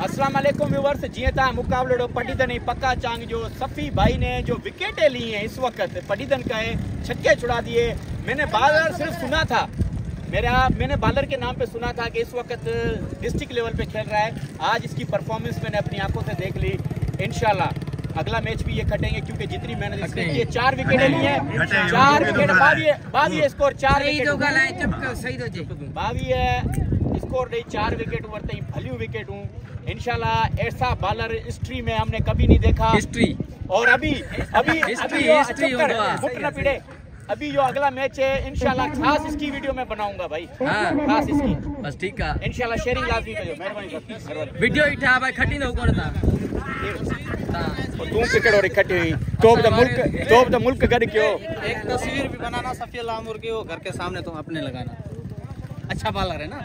अस्सलाम वालेकुम व्यूअर्स, जीअं तव्हां मुक़ाबलो पटीदन पक्का चांग जो सफ़ी भाई ने जो विकेटें ली हैं इस वक्त पटीदन का है, छक्के छुड़ा दिए। मैंने बालर सिर्फ सुना था, मैंने बालर के नाम पे सुना था कि इस वक्त डिस्ट्रिक्ट लेवल पे खेल रहा है। आज इसकी परफॉर्मेंस मैंने अपनी आंखों से देख ली। इंशाल्लाह अगला मैच भी ये खटेंगे क्योंकि जितनी मेहनत इसने की है। 4 विकेटें ली हैं, 4 विकेट 22 स्कोर 4 विकेट 22 है स्कोर नहीं, 4 विकेट वरते ही भली विकेट हूँ। इंशाल्लाह ऐसा बालर हिस्ट्री में हमने कभी नहीं देखा। हिस्ट्री और अभी अभी जो अगला मैच है इंशाल्लाह खास इसकी वीडियो में बनाऊंगा भाई। खास इसकी बस ठीक है। इंशाल्लाह शेयरिंग लाजमी करियो, मेहरबानी वीडियो इठा भाई खटी न कोन था तू विकेट और इकट्ठी हुई टॉप द मुल्क गड क्यों। एक तस्वीर भी बनाना सफी लामुर की, वो घर के सामने तुम अपने लगाना। अच्छा बालर है ना।